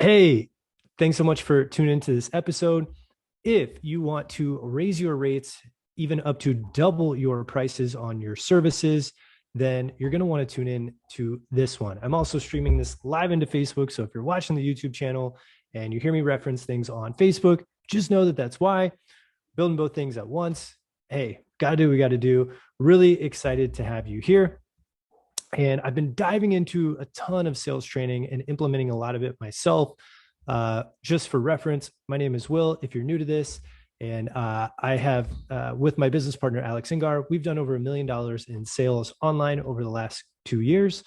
Hey, thanks so much for tuning into this episode. If you want to raise your rates even up to double your prices on your services, then you're going to want to tune in to this one. I'm also streaming this live into Facebook. So if you're watching the YouTube channel and you hear me reference things on Facebook, just know that that's why. Building both things at once. Hey, got to do what we got to do. Really excited to have you here. And I've been diving into a ton of sales training and implementing a lot of it myself. Just for reference, my name is Will. If you're new to this, and I have, with my business partner, Alex Ingar, we've done over $1 million in sales online over the last 2 years.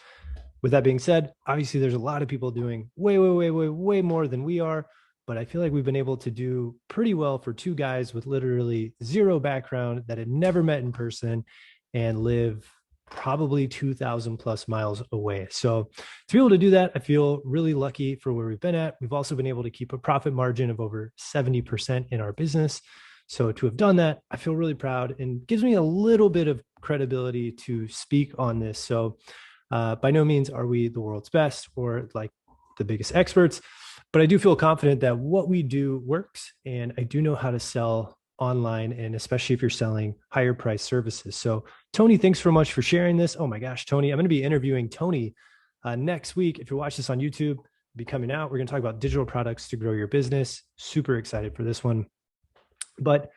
With that being said, obviously, there's a lot of people doing way more than we are. But I feel like we've been able to do pretty well for two guys with literally zero background that had never met in person and live probably 2,000 plus miles away. So to be able to do that, I feel really lucky for where we've been at. We've also been able to keep a profit margin of over 70% in our business. So to have done that, I feel really proud and gives me a little bit of credibility to speak on this. So by no means are we the world's best or like the biggest experts, but I do feel confident that what we do works. And I do know how to sell online, and especially if you're selling higher price services. So Tony, thanks so much for sharing this. Oh my gosh, Tony, I'm going to be interviewing Tony next week. If you watch this on YouTube, it'll be coming out. We're going to talk about digital products to grow your business. Super excited for this one. But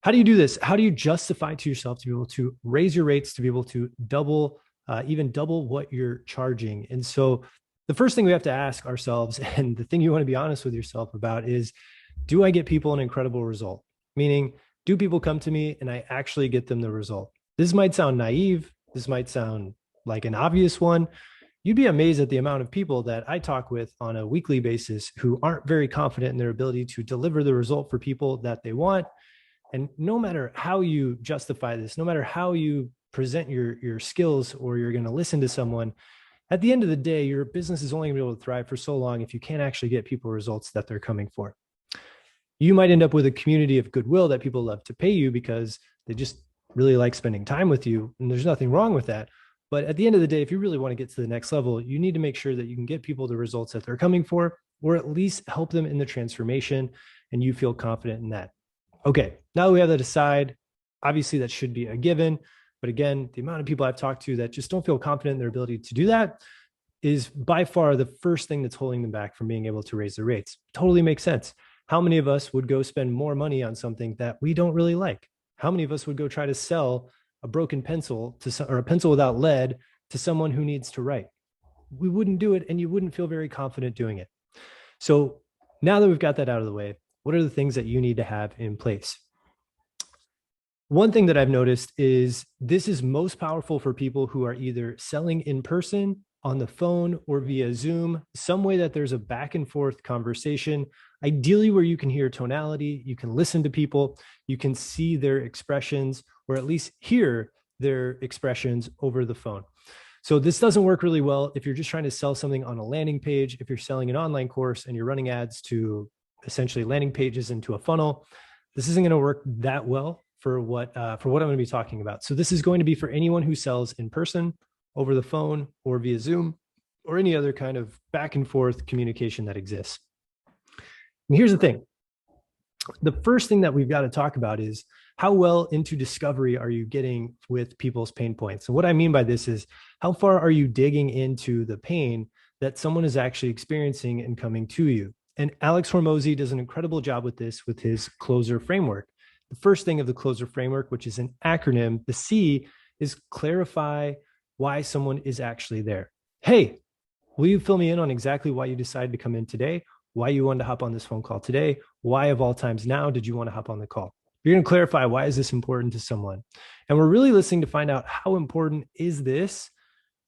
how do you do this? How do you justify to yourself to be able to raise your rates, to be able to even double what you're charging? And so the first thing we have to ask ourselves, and the thing you want to be honest with yourself about, is, do I get people an incredible result? Meaning, do people come to me and I actually get them the result? This might sound naive. This might sound like an obvious one. You'd be amazed at the amount of people that I talk with on a weekly basis who aren't very confident in their ability to deliver the result for people that they want. And no matter how you justify this, no matter how you present your skills, or you're going to listen to someone, at the end of the day, your business is only going to be able to thrive for so long if you can't actually get people results that they're coming for. You might end up with a community of goodwill that people love to pay you because they just really like spending time with you. And there's nothing wrong with that. But at the end of the day, if you really want to get to the next level, you need to make sure that you can get people the results that they're coming for, or at least help them in the transformation. And you feel confident in that. Okay, now that we have that aside, obviously that should be a given. But again, the amount of people I've talked to that just don't feel confident in their ability to do that is by far the first thing that's holding them back from being able to raise their rates. Totally makes sense. How many of us would go spend more money on something that we don't really like? How many of us would go try to sell a broken pencil or a pencil without lead to someone who needs to write? We wouldn't do it, and you wouldn't feel very confident doing it. So now that we've got that out of the way, what are the things that you need to have in place? One thing that I've noticed is this is most powerful for people who are either selling in person, on the phone, or via Zoom, some way that there's a back and forth conversation, ideally where you can hear tonality, you can listen to people, you can see their expressions, or at least hear their expressions over the phone. So this doesn't work really well if you're just trying to sell something on a landing page, if you're selling an online course and you're running ads to essentially landing pages into a funnel. This isn't going to work that well for what I'm going to be talking about. So this is going to be for anyone who sells in person, over the phone, or via Zoom, or any other kind of back and forth communication that exists. And here's the thing. The first thing that we've got to talk about is, how well into discovery are you getting with people's pain points? And what I mean by this is, how far are you digging into the pain that someone is actually experiencing and coming to you? And Alex Hormozy does an incredible job with this with his closer framework. The first thing of the closer framework, which is an acronym, the C, is clarify why someone is actually there. Hey, will you fill me in on exactly why you decided to come in today? Why you wanted to hop on this phone call today? Why of all times now did you want to hop on the call? You're going to clarify, why is this important to someone? And we're really listening to find out, how important is this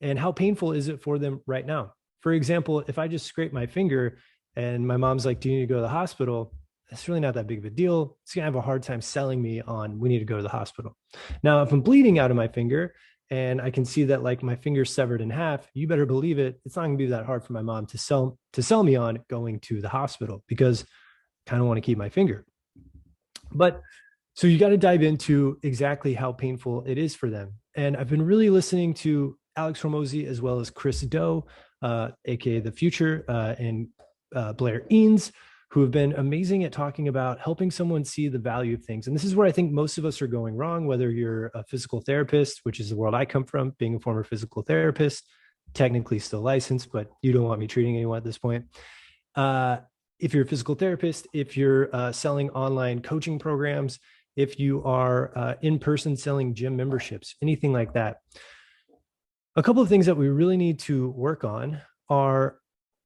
and how painful is it for them right now? For example, if I just scrape my finger and my mom's like, do you need to go to the hospital? That's really not that big of a deal. It's going to have a hard time selling me on, we need to go to the hospital. Now, if I'm bleeding out of my finger and I can see that like my finger's severed in half, you better believe it, it's not going to be that hard for my mom to sell me on going to the hospital, because I kind of want to keep my finger. But so you got to dive into exactly how painful it is for them. And I've been really listening to Alex Hormozy as well as Chris Do, aka The Future, and Blair Eanes, who have been amazing at talking about helping someone see the value of things. And this is where I think most of us are going wrong, whether you're a physical therapist, which is the world I come from, being a former physical therapist, technically still licensed, but you don't want me treating anyone at this point. If you're a physical therapist, if you're selling online coaching programs, if you are in person selling gym memberships, anything like that. A couple of things that we really need to work on are,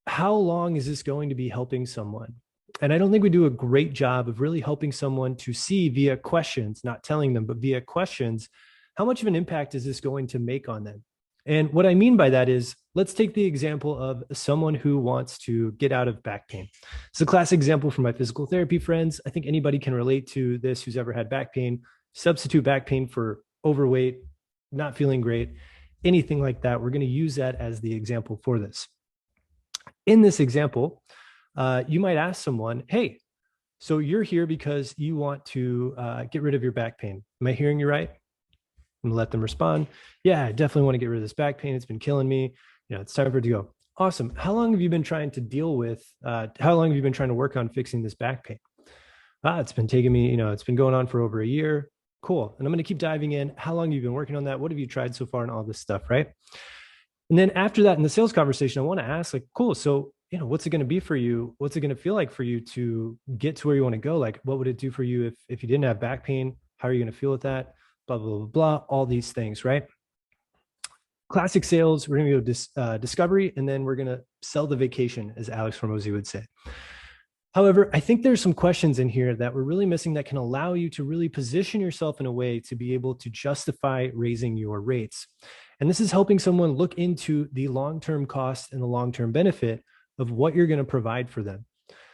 how long is this going to be helping someone? And I don't think we do a great job of really helping someone to see via questions, not telling them, but via questions, how much of an impact is this going to make on them? And what I mean by that is, let's take the example of someone who wants to get out of back pain. It's a classic example from my physical therapy friends. I think anybody can relate to this who's ever had back pain. Substitute back pain for overweight, not feeling great, anything like that. We're going to use that as the example for this. In this example, you might ask someone, hey, so you're here because you want to get rid of your back pain. Am I hearing you right? And let them respond, yeah, I definitely want to get rid of this back pain. It's been killing me. It's time for it to go. Awesome. How long have you been trying to deal with, how long have you been trying to work on fixing this back pain? It's been taking me, it's been going on for over a year. Cool. And I'm going to keep diving in. How long have you been working on that? What have you tried so far and all this stuff, right? And then after that, in the sales conversation, I want to ask, like, cool. So, what's it going to be for you? What's it going to feel like for you to get to where you want to go? Like, what would it do for you if you didn't have back pain? How are you going to feel with that? Blah, blah, blah, blah, all these things, right? Classic sales, we're going to go discovery, and then we're going to sell the vacation, as Alex Hormozy would say. However, I think there's some questions in here that we're really missing that can allow you to really position yourself in a way to be able to justify raising your rates. And this is helping someone look into the long-term cost and the long-term benefit of what you're going to provide for them.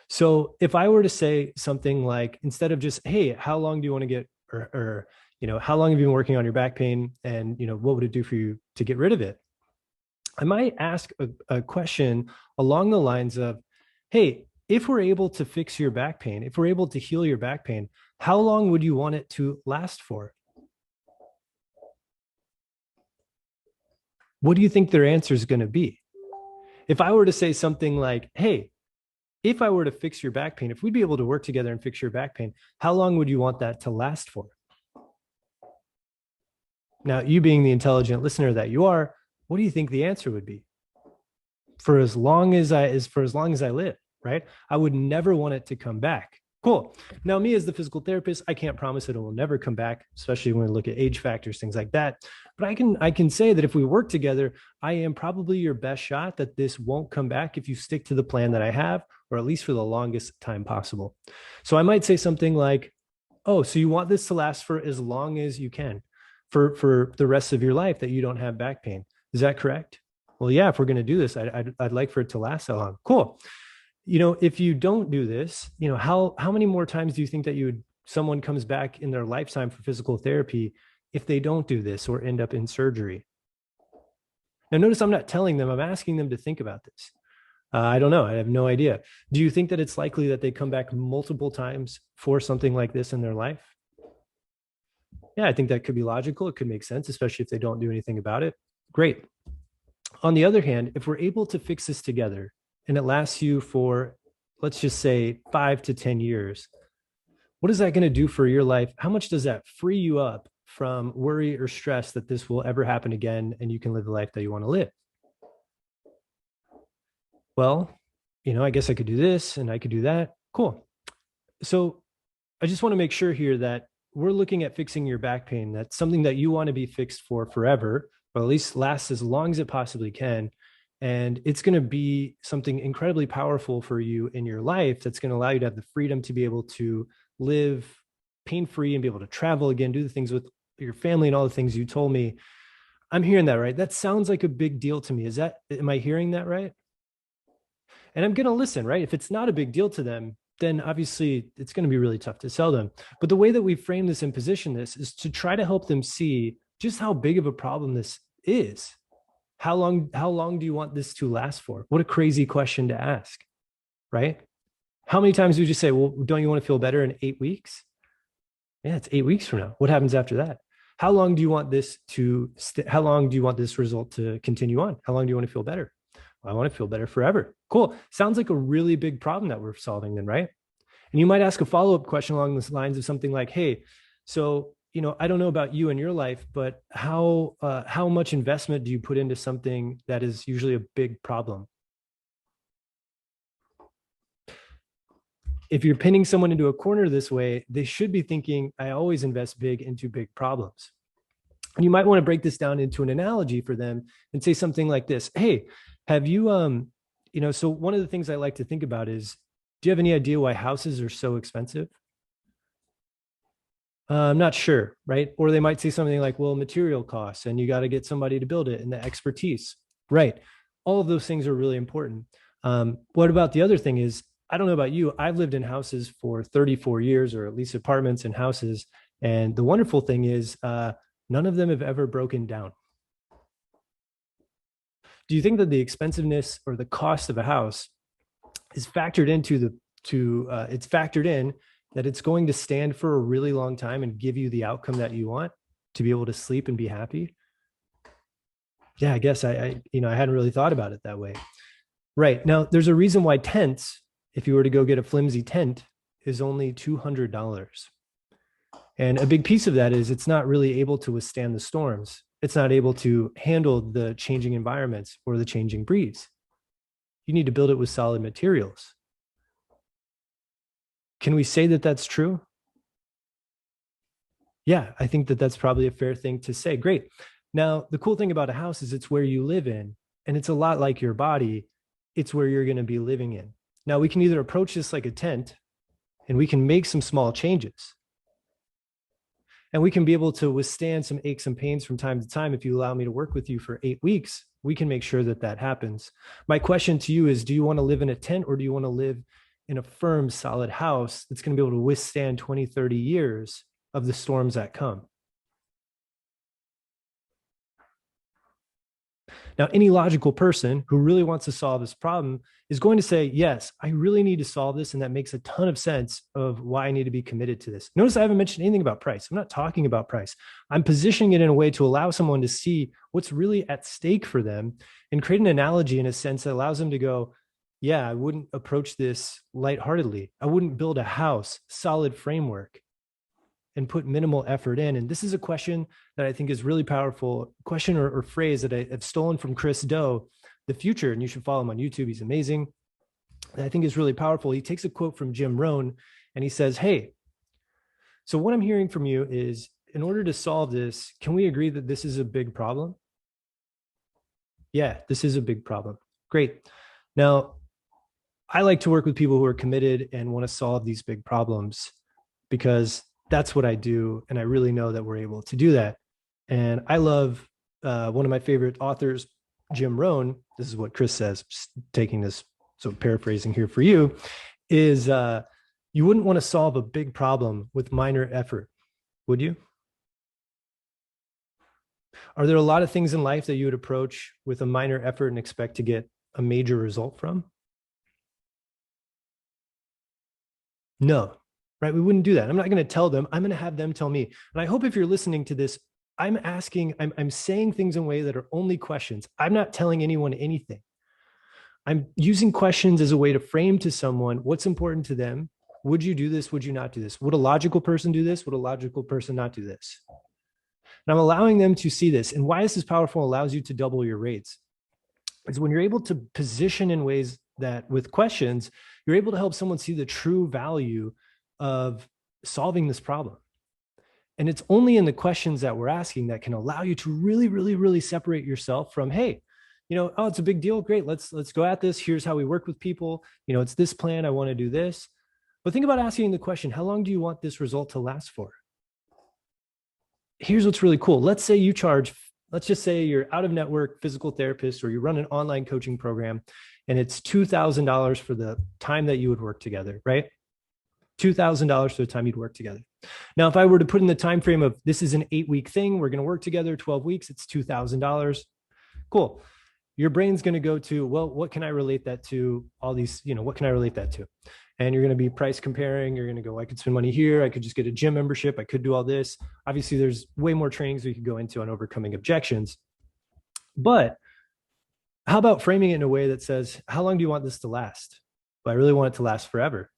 So if I were to say something like, instead of just, hey, how long do you want to get, or how long have you been working on your back pain, and, what would it do for you to get rid of it? I might ask a question along the lines of, hey, if we're able to fix your back pain, if we're able to heal your back pain, how long would you want it to last for? What do you think their answer is going to be? If I were to say something like, hey, if I were to fix your back pain, if we'd be able to work together and fix your back pain, how long would you want that to last for? Now, you being the intelligent listener that you are, what do you think the answer would be? For as long as I live, right? I would never want it to come back. Cool. Now, me as the physical therapist, I can't promise that it will never come back, especially when we look at age factors, things like that. But I can say that if we work together, I am probably your best shot that this won't come back if you stick to the plan that I have, or at least for the longest time possible. So I might say something like, oh, so you want this to last for as long as you can, for the rest of your life that you don't have back pain. Is that correct? Well, yeah, if we're going to do this, I'd like for it to last that long. Cool. If you don't do this, how many more times do you think that someone comes back in their lifetime for physical therapy if they don't do this or end up in surgery? Now, notice I'm not telling them, I'm asking them to think about this. I don't know. I have no idea. Do you think that it's likely that they come back multiple times for something like this in their life? Yeah, I think that could be logical. It could make sense, especially if they don't do anything about it. Great. On the other hand, if we're able to fix this together and it lasts you for, let's just say, 5 to 10 years, what is that going to do for your life? How much does that free you up from worry or stress that this will ever happen again and you can live the life that you want to live? Well, I guess I could do this and I could do that. Cool. So I just want to make sure here that we're looking at fixing your back pain. That's something that you want to be fixed for forever, or at least last as long as it possibly can. And it's going to be something incredibly powerful for you in your life that's going to allow you to have the freedom to be able to live pain-free and be able to travel again, do the things with your family and all the things you told me. I'm hearing that, right? That sounds like a big deal to me. Am I hearing that right? And I'm going to listen, right? If it's not a big deal to them, then obviously it's going to be really tough to sell them. But the way that we frame this and position this is to try to help them see just how big of a problem this is. How long do you want this to last for? What a crazy question to ask, right? How many times would you say, well, don't you want to feel better in 8 weeks? Yeah, it's 8 weeks from now. What happens after that? How long do you want this result to continue on? How long do you want to feel better? Well, I want to feel better forever. Cool. Sounds like a really big problem that we're solving then, right? And you might ask a follow-up question along the lines of something like, hey, so, I don't know about you and your life, but how much investment do you put into something that is usually a big problem? If you're pinning someone into a corner this way, they should be thinking, I always invest big into big problems. And you might want to break this down into an analogy for them and say something like this. Hey, have you, so one of the things I like to think about is, do you have any idea why houses are so expensive? I'm not sure, right? Or they might say something like, well, material costs, and you got to get somebody to build it and the expertise, right? All of those things are really important. What about the other thing is, I don't know about you, I've lived in houses for 34 years, or at least apartments and houses. And the wonderful thing is, none of them have ever broken down. Do you think that the expensiveness or the cost of a house is factored into it's factored in that it's going to stand for a really long time and give you the outcome that you want to be able to sleep and be happy? Yeah, I guess I hadn't really thought about it that way. Right. Now, there's a reason why tents, if you were to go get a flimsy tent, is only $200. And a big piece of that is it's not really able to withstand the storms. It's not able to handle the changing environments or the changing breeze. You need to build it with solid materials. Can we say that that's true? Yeah, I think that that's probably a fair thing to say. Great. Now, the cool thing about a house is it's where you live in, and it's a lot like your body. It's where you're going to be living in. Now, we can either approach this like a tent, and we can make some small changes, and we can be able to withstand some aches and pains from time to time. If you allow me to work with you for 8 weeks, we can make sure that that happens. My question to you is, do you want to live in a tent, or do you want to live in a firm, solid house that's going to be able to withstand 20, 30 years of the storms that come? Now, any logical person who really wants to solve this problem is going to say, yes, I really need to solve this. And that makes a ton of sense of why I need to be committed to this. Notice I haven't mentioned anything about price. I'm not talking about price. I'm positioning it in a way to allow someone to see what's really at stake for them and create an analogy in a sense that allows them to go, yeah, I wouldn't approach this lightheartedly. I wouldn't build a house, solid framework, and put minimal effort in. And this is a question that I think is really powerful, question or phrase that I have stolen from Chris Do, The Future, and you should follow him on YouTube. He's amazing. And I think is really powerful. He takes a quote from Jim Rohn and he says, hey, so what I'm hearing from you is, in order to solve this, can we agree that this is a big problem? Yeah, this is a big problem. Great. Now, I like to work with people who are committed and want to solve these big problems, because that's what I do. And I really know that we're able to do that. And I love one of my favorite authors, Jim Rohn. This is what Chris says, just taking this, so paraphrasing here for you, is you wouldn't want to solve a big problem with minor effort, would you? Are there a lot of things in life that you would approach with a minor effort and expect to get a major result from? No, right? We wouldn't do that. I'm not going to tell them. I'm going to have them tell me. And I hope if you're listening to this, I'm saying things in a way that are only questions. I'm not telling anyone anything. I'm using questions as a way to frame to someone what's important to them. Would you do this? Would you not do this? Would a logical person do this? Would a logical person not do this? And I'm allowing them to see this. And why this is powerful, allows you to double your rates, is when you're able to position in ways that with questions, you're able to help someone see the true value of solving this problem. And it's only in the questions that we're asking that can allow you to really, really, really separate yourself from, hey, oh, it's a big deal. Great. Let's go at this. Here's how we work with people. It's this plan. I want to do this. But think about asking the question, how long do you want this result to last for? Here's what's really cool. Let's just say you're out of network physical therapist, or you run an online coaching program, and it's $2,000 for the time that you would work together, right? $2,000 for the time you'd work together. Now, if I were to put in the time frame of, this is an 8-week thing, we're going to work together 12 weeks, it's $2,000. Cool. Your brain's going to go to, well, what can I relate that to? All these, what can I relate that to? And you're going to be price comparing. You're going to go, I could spend money here. I could just get a gym membership. I could do all this. Obviously, there's way more trainings we could go into on overcoming objections. But How about framing it in a way that says, how long do you want this to last? Well, I really want it to last forever.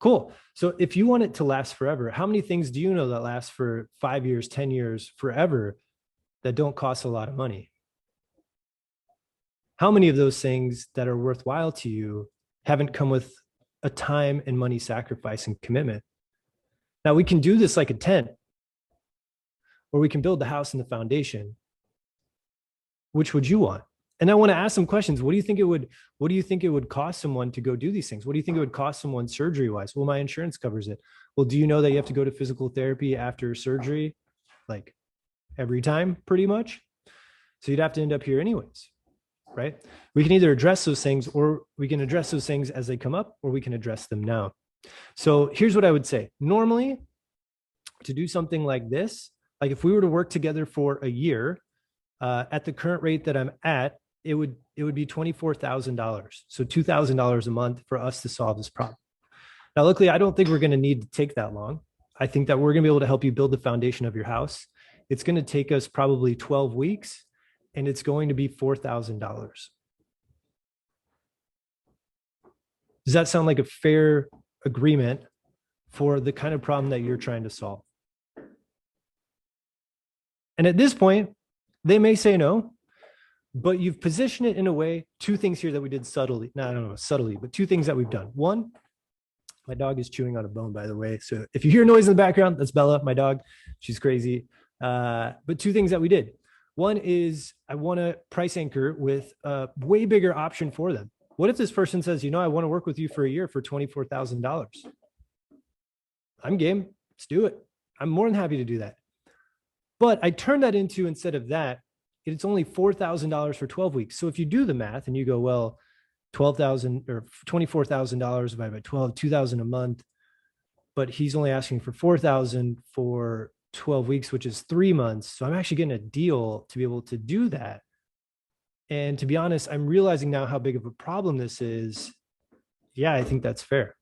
Cool. So if you want it to last forever, how many things do you know that last for 5 years, 10 years, forever that don't cost a lot of money? How many of those things that are worthwhile to you haven't come with a time and money sacrifice and commitment? Now we can do this like a tent, or we can build the house and the foundation. Which would you want? And I want to ask some questions. What do you think it would cost someone to go do these things? What do you think it would cost someone surgery wise? Well, my insurance covers it. Well, do you know that you have to go to physical therapy after surgery? Like every time, pretty much. So you'd have to end up here anyways, right? We can either address those things, or we can address those things as they come up, or we can address them now. So here's what I would say. Normally, to do something like this, like if we were to work together for a year, at the current rate that I'm at, it would be $24,000. So $2,000 a month for us to solve this problem. Now, luckily, I don't think we're going to need to take that long. I think that we're going to be able to help you build the foundation of your house. It's going to take us probably 12 weeks, and it's going to be $4,000. Does that sound like a fair agreement for the kind of problem that you're trying to solve? And at this point, they may say no, but you've positioned it in a way. Two things here that we did subtly. No, I don't know, subtly, but two things that we've done. One, my dog is chewing on a bone, by the way. So if you hear noise in the background, that's Bella, my dog. She's crazy. But two things that we did. One is I want to price anchor with a way bigger option for them. What if this person says, I want to work with you for a year for $24,000? I'm game. Let's do it. I'm more than happy to do that. But I turn that into, instead of that, it's only $4,000 for 12 weeks. So if you do the math and you go, well, $12,000 or $24,000 divided by 12, $2,000 a month, but he's only asking for $4,000 for 12 weeks, which is 3 months. So I'm actually getting a deal to be able to do that. And to be honest, I'm realizing now how big of a problem this is. Yeah, I think that's fair.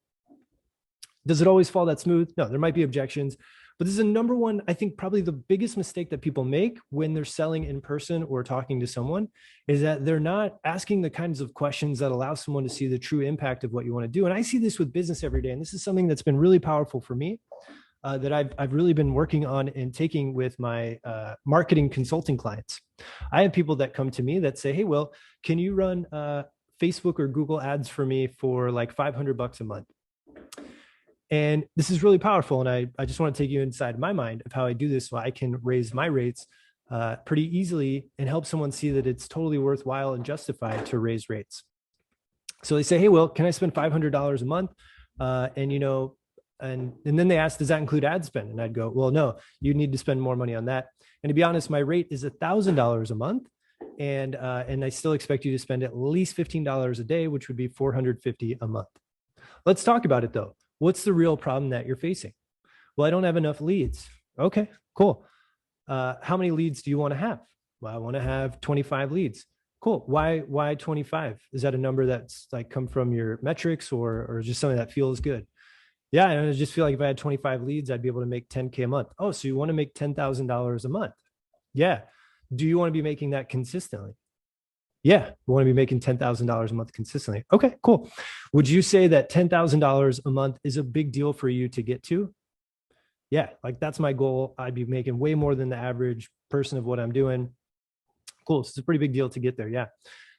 Does it always fall that smooth? No, there might be objections. But this is a number one, I think probably the biggest mistake that people make when they're selling in person or talking to someone is that they're not asking the kinds of questions that allow someone to see the true impact of what you want to do. And I see this with business every day. And this is something that's been really powerful for me, that I've really been working on and taking with my marketing consulting clients. I have people that come to me that say, hey, Will, can you run Facebook or Google ads for me for like $500 a month? And this is really powerful. And I just want to take you inside my mind of how I do this so I can raise my rates pretty easily and help someone see that it's totally worthwhile and justified to raise rates. So they say, hey, Will, can I spend $500 a month? And then they ask, does that include ad spend? And I'd go, well, no, you need to spend more money on that. And to be honest, my rate is $1,000 a month. And I still expect you to spend at least $15 a day, which would be $450 a month. Let's talk about it though. What's the real problem that you're facing? Well, I don't have enough leads. Okay, cool. How many leads do you want to have? Well, I want to have 25 leads. Cool. Why 25? Is that a number that's like come from your metrics or just something that feels good? Yeah, I just feel like if I had 25 leads, I'd be able to make 10K a month. Oh, so you want to make $10,000 a month? Yeah. Do you want to be making that consistently? Yeah, we want to be making $10,000 a month consistently. Okay, cool. Would you say that $10,000 a month is a big deal for you to get to? Yeah, like that's my goal. I'd be making way more than the average person of what I'm doing. Cool. So it's a pretty big deal to get there. Yeah.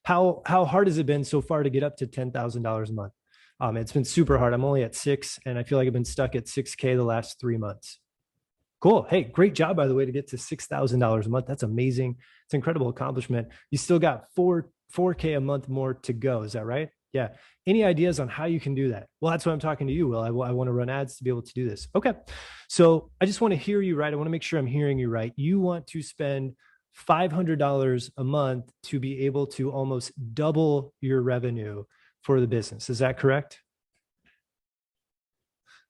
How hard has it been so far to get up to $10,000 a month? It's been super hard. I'm only at 6, and I feel like I've been stuck at 6K the last 3 months. Cool. Hey, great job, by the way, to get to $6,000 a month. That's amazing. It's an incredible accomplishment. You still got 4K a month more to go. Is that right? Yeah. Any ideas on how you can do that? Well, that's why I'm talking to you, Will. I want to run ads to be able to do this. Okay. So I just want to hear you right. I want to make sure I'm hearing you right. You want to spend $500 a month to be able to almost double your revenue for the business. Is that correct?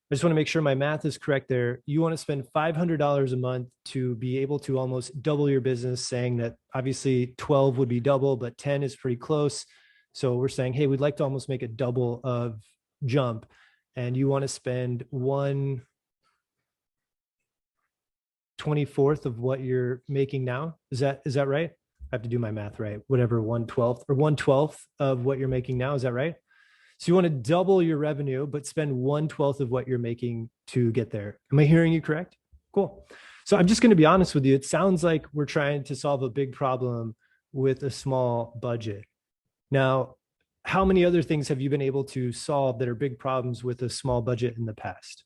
I just want to make sure my math is correct there. You want to spend $500 a month to be able to almost double your business, saying that obviously 12 would be double, but 10 is pretty close. So we're saying, hey, we'd like to almost make a double of jump. And you want to spend 1/24 of what you're making now. Is that right? have to do my math right, whatever, 1/12 or 1/12 of what you're making now. Is that right? So you want to double your revenue, but spend 1/12 of what you're making to get there. Am I hearing you correct? Cool. So I'm just going to be honest with you. It sounds like we're trying to solve a big problem with a small budget. Now, how many other things have you been able to solve that are big problems with a small budget in the past?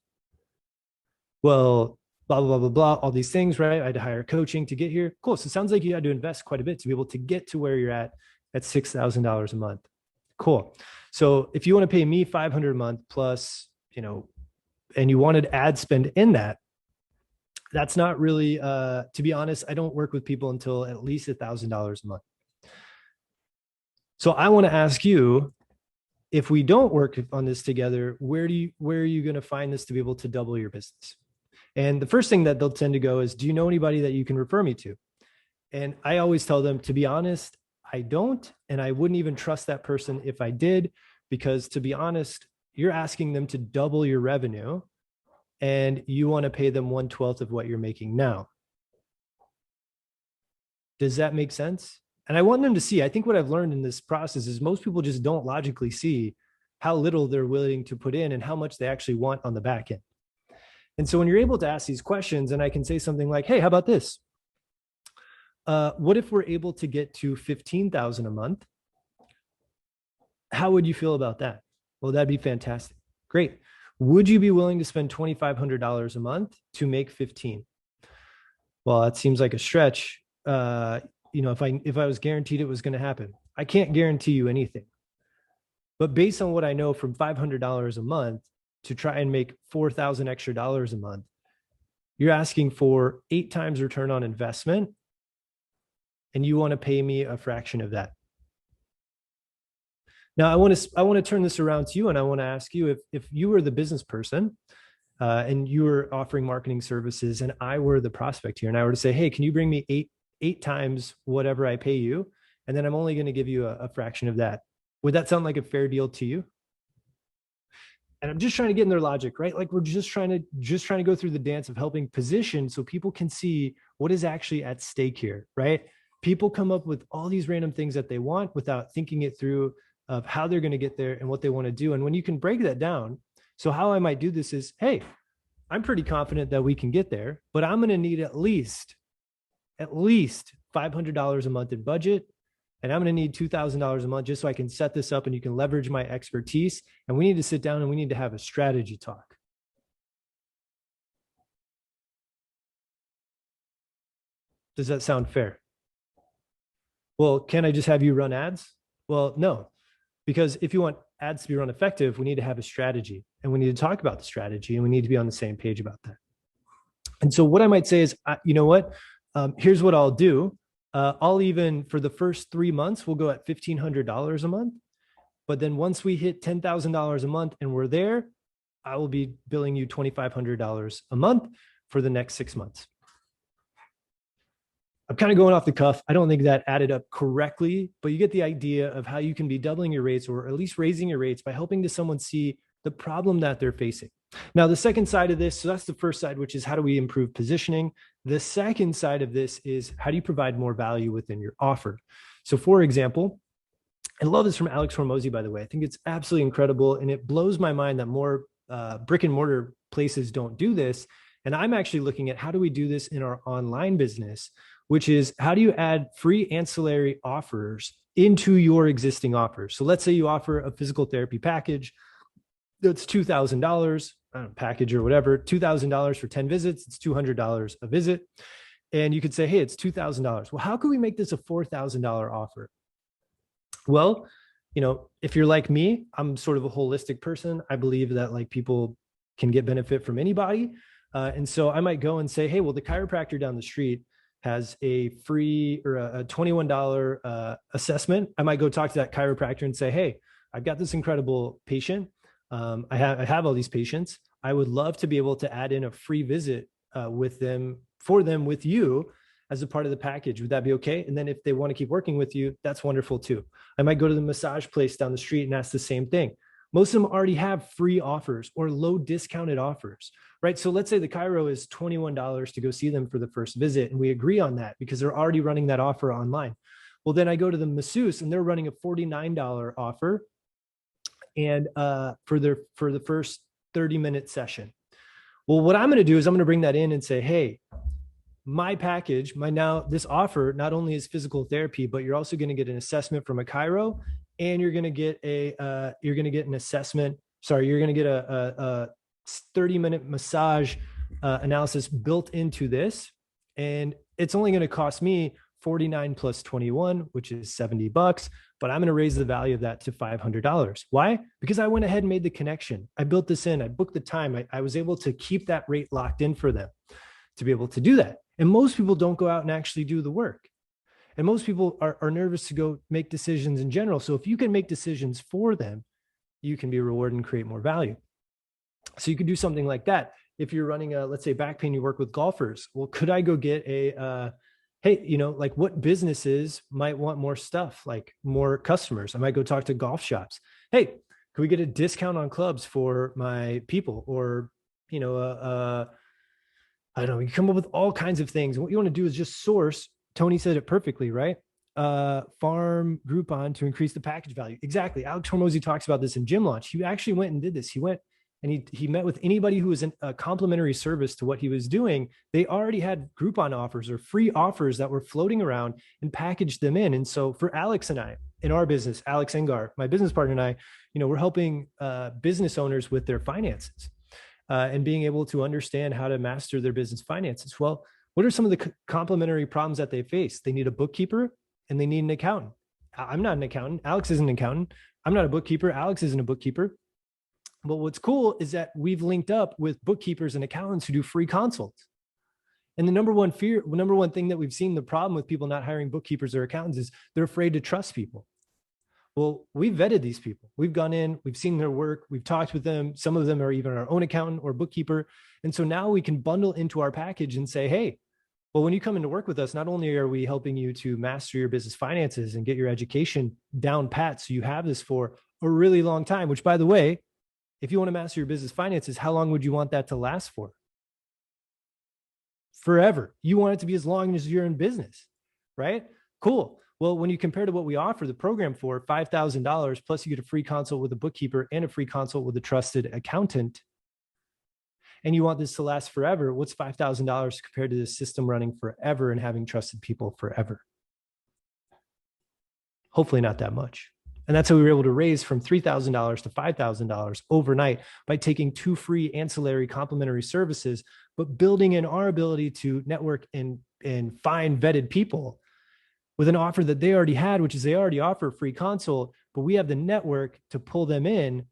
Well, blah, blah, blah, blah, blah, all these things, right? I had to hire coaching to get here. Cool. So it sounds like you had to invest quite a bit to be able to get to where you're at $6,000 a month. Cool. So if you want to pay me 500 a month plus, and you wanted ad spend in that, that's not really, to be honest, I don't work with people until at least $1,000 a month. So I want to ask you, if we don't work on this together, where are you going to find this to be able to double your business? And the first thing that they'll tend to go is, do you know anybody that you can refer me to? And I always tell them, to be honest, I don't, and I wouldn't even trust that person if I did, because to be honest, you're asking them to double your revenue and you want to pay them 1/12 of what you're making now. Does that make sense? And I want them to see, I think what I've learned in this process is most people just don't logically see how little they're willing to put in and how much they actually want on the back end. And so when you're able to ask these questions, and I can say something like, hey, how about this? What if we're able to get to 15,000 a month? How would you feel about that? Well, that'd be fantastic. Great. Would you be willing to spend $2,500 a month to make 15? Well, that seems like a stretch. If I was guaranteed it was going to happen, I can't guarantee you anything. But based on what I know from $500 a month to try and make $4,000 extra dollars a month, you're asking for 8 times return on investment, and you want to pay me a fraction of that. Now, I want to turn this around to you, and I want to ask you, if you were the business person and you were offering marketing services, and I were the prospect here, and I were to say, hey, can you bring me eight times whatever I pay you, and then I'm only going to give you a fraction of that. Would that sound like a fair deal to you? And I'm just trying to get in their logic, right? Like we're just trying to go through the dance of helping position so people can see what is actually at stake here, right? People come up with all these random things that they want without thinking it through of how they're going to get there and what they want to do. And when you can break that down, so how I might do this is, hey, I'm pretty confident that we can get there, but I'm going to need at least $500 a month in budget. And I'm going to need $2,000 a month just so I can set this up and you can leverage my expertise. And we need to sit down and we need to have a strategy talk. Does that sound fair? Well, can I just have you run ads? Well, no, because if you want ads to be run effective, we need to have a strategy and we need to talk about the strategy and we need to be on the same page about that. And so what I might say is, you know what? Here's what I'll do. I'll even, for the first 3 months, we'll go at $1,500 a month. But then once we hit $10,000 a month and we're there, I will be billing you $2,500 a month for the next 6 months. I'm kind of going off the cuff. I don't think that added up correctly, but you get the idea of how you can be doubling your rates or at least raising your rates by helping someone see the problem that they're facing. Now, the second side of this, so that's the first side, which is how do we improve positioning? The second side of this is how do you provide more value within your offer? So for example, I love this from Alex Hormozy, by the way. I think it's absolutely incredible. And it blows my mind that more brick and mortar places don't do this. And I'm actually looking at how do we do this in our online business, which is how do you add free ancillary offers into your existing offers? So let's say you offer a physical therapy package that's $2,000, package or whatever, $2,000 for 10 visits. It's $200 a visit. And you could say, hey, it's $2,000. Well, how can we make this a $4,000 offer? Well, if you're like me, I'm sort of a holistic person. I believe that like people can get benefit from anybody. And so I might go and say, hey, well, the chiropractor down the street has a free or a $21 assessment. I might go talk to that chiropractor and say, hey, I've got this incredible patient. I have all these patients. I would love to be able to add in a free visit with you as a part of the package. Would that be okay? And then if they want to keep working with you, that's wonderful too. I might go to the massage place down the street and ask the same thing. Most of them already have free offers or low discounted offers, right? So let's say the chiro is $21 to go see them for the first visit. And we agree on that because they're already running that offer online. Well, then I go to the masseuse and they're running a $49 offer and for the first 30-minute session. Well, what I'm going to do is I'm going to bring that in and say, hey, my package, this offer not only is physical therapy, but you're also going to get an assessment from a chiro, and you're going to get an assessment. Sorry, you're going to get a 30-minute massage analysis built into this, and it's only going to cost me 49 plus 21, which is $70, but I'm going to raise the value of that to $500. Why? Because I went ahead and made the connection. I built this in, I booked the time. I was able to keep that rate locked in for them to be able to do that. And most people don't go out and actually do the work. And most people are nervous to go make decisions in general. So if you can make decisions for them, you can be rewarded and create more value. So you could do something like that. If you're running let's say back pain, you work with golfers. Well, could I go get hey, like what businesses might want more stuff, like more customers? I might go talk to golf shops. Hey, can we get a discount on clubs for my people? Or, I don't know, you come up with all kinds of things. And what you want to do is just source. Tony said it perfectly, right? Farm Groupon to increase the package value. Exactly. Alex Hormozy talks about this in Gym Launch. He actually went and did this. He went and he met with anybody who was a complimentary service to what he was doing. They already had Groupon offers or free offers that were floating around and packaged them in. And so for Alex and I, in our business, Alex Engar, my business partner, and I, we're helping business owners with their finances. And being able to understand how to master their business finances. Well, what are some of the complementary problems that they face? They need a bookkeeper and they need an accountant. I'm not an accountant. Alex isn't an accountant. I'm not a bookkeeper. Alex isn't a bookkeeper. But what's cool is that we've linked up with bookkeepers and accountants who do free consults. And the number one thing that we've seen the problem with people not hiring bookkeepers or accountants is they're afraid to trust people. Well, we've vetted these people. We've gone in, we've seen their work, we've talked with them. Some of them are even our own accountant or bookkeeper. And so now we can bundle into our package and say, hey, well, when you come in to work with us, not only are we helping you to master your business finances and get your education down pat so you have this for a really long time, which, by the way, if you want to master your business finances, how long would you want that to last for? Forever. You want it to be as long as you're in business, right? Cool. Well, when you compare to what we offer the program for, $5,000 plus you get a free consult with a bookkeeper and a free consult with a trusted accountant, and you want this to last forever, what's $5,000 compared to the system running forever and having trusted people forever? Hopefully not that much. And that's how we were able to raise from $3,000 to $5,000 overnight by taking 2 free ancillary complementary services, but building in our ability to network and find vetted people with an offer that they already had, which is they already offer a free consult, but we have the network to pull them in.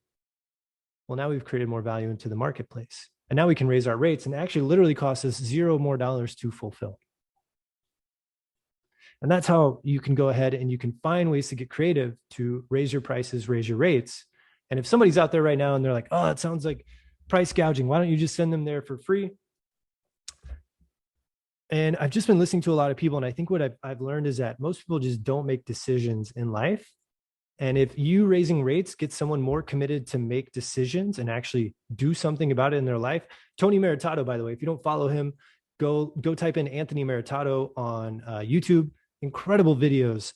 Well, now we've created more value into the marketplace. And now we can raise our rates, and it actually literally costs us $0 more to fulfill. And that's how you can go ahead and you can find ways to get creative to raise your prices, raise your rates. And if somebody's out there right now and they're like, oh, it sounds like price gouging, why don't you just send them there for free? And I've just been listening to a lot of people. And I think what I've learned is that most people just don't make decisions in life. And if you raising rates get someone more committed to make decisions and actually do something about it in their life. Tony Meritato, by the way, if you don't follow him, go type in Anthony Meritato on YouTube. Incredible videos,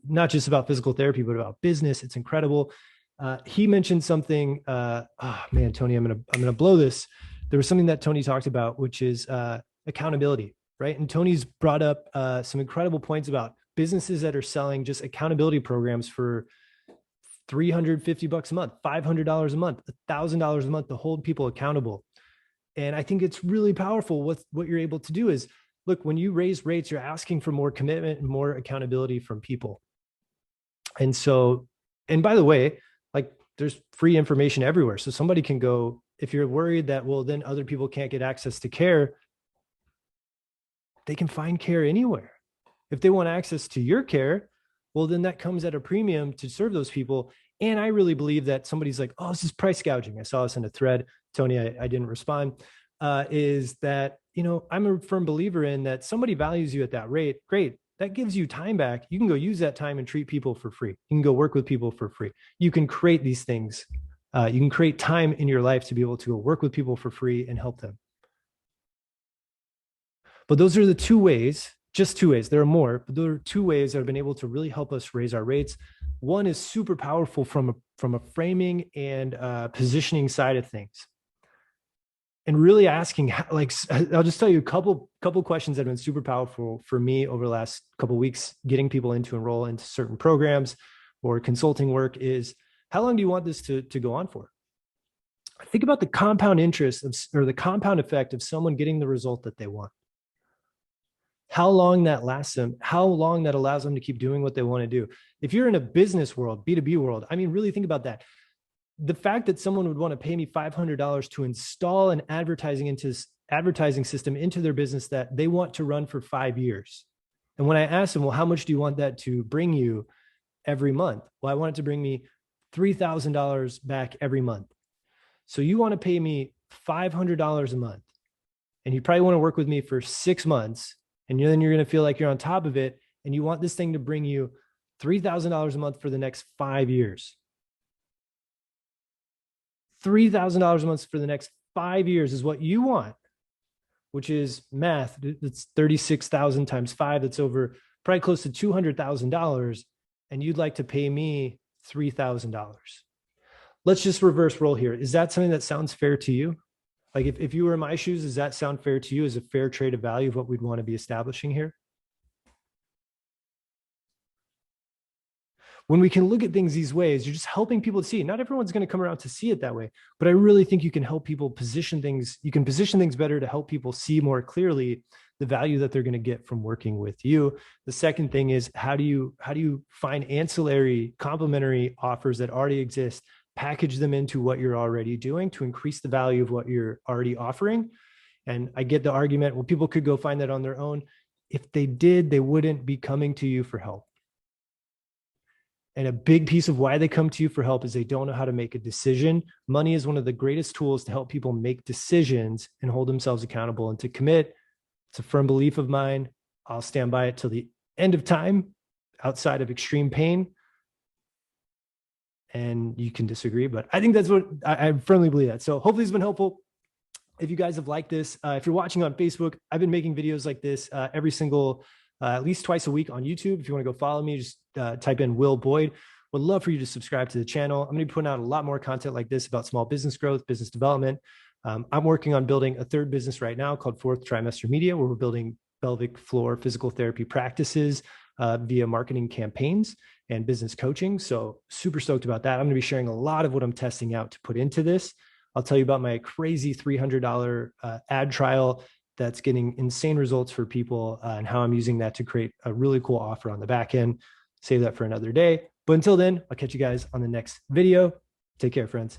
not just about physical therapy, but about business. It's incredible. He mentioned something, man, Tony, I'm going to blow this. There was something that Tony talked about, which is accountability, right? And Tony's brought up some incredible points about businesses that are selling just accountability programs for $350 a month, $500 a month, $1,000 a month to hold people accountable. And I think it's really powerful. What you're able to do is, look, when you raise rates, you're asking for more commitment and more accountability from people. And so, and by the way, like there's free information everywhere. So somebody can go, if you're worried that, well, then other people can't get access to care, they can find care anywhere. If they want access to your care, well, then that comes at a premium to serve those people. And I really believe that somebody's like, oh, this is price gouging. I saw this in a thread. Tony, I didn't respond. Is that, I'm a firm believer in that somebody values you at that rate. Great. That gives you time back. You can go use that time and treat people for free. You can go work with people for free. You can create these things. You can create time in your life to be able to go work with people for free and help them. But those are the two ways just two ways. There are more, but there are two ways that have been able to really help us raise our rates. One is super powerful from a framing and positioning side of things, and really asking, like, I'll just tell you a couple questions that have been super powerful for me over the last couple of weeks, getting people in to enroll into certain programs or consulting work is, how long do you want this to go on for? Think about the compound interest or the compound effect of someone getting the result that they want. How long that lasts them, how long that allows them to keep doing what they want to do. If you're in a business world, B2B world, I mean, really think about that. The fact that someone would want to pay me $500 to install an advertising system into their business that they want to run for 5 years. And when I asked them, well, how much do you want that to bring you every month? Well, I want it to bring me $3,000 back every month. So you want to pay me $500 a month, and you probably want to work with me for 6 months, and then you're going to feel like you're on top of it, and you want this thing to bring you $3,000 a month for the next 5 years. $3,000 a month for the next 5 years is what you want, which is math. It's 36,000 times 5. That's over probably close to $200,000. And you'd like to pay me $3,000. Let's just reverse role here. Is that something that sounds fair to you? Like if you were in my shoes, does that sound fair to you as a fair trade of value of what we'd want to be establishing here? When we can look at things these ways, you're just helping people to see it. Not everyone's going to come around to see it that way, but I really think you can help people position things. You can position things better to help people see more clearly the value that they're going to get from working with you. The second thing is, how do you find ancillary complementary offers that already exist, package them into what you're already doing to increase the value of what you're already offering? And I get the argument, well, people could go find that on their own. If they did, they wouldn't be coming to you for help. And a big piece of why they come to you for help is they don't know how to make a decision. Money is one of the greatest tools to help people make decisions and hold themselves accountable and to commit. It's a firm belief of mine. I'll stand by it till the end of time, outside of extreme pain. And you can disagree, but I think that's what I firmly believe that. So hopefully it's been helpful. If you guys have liked this, if you're watching on Facebook, I've been making videos like this every single at least twice a week on YouTube. If you want to go follow me, just type in Will Boyd. Would love for you to subscribe to the channel. I'm going to be putting out a lot more content like this about small business growth, business development. I'm working on building a third business right now called Fourth Trimester Media, where we're building pelvic floor physical therapy practices via marketing campaigns and business coaching. So super stoked about that. I'm going to be sharing a lot of what I'm testing out to put into this. I'll tell you about my crazy $300 ad trial that's getting insane results for people and how I'm using that to create a really cool offer on the back end. Save that for another day. But until then, I'll catch you guys on the next video. Take care, friends.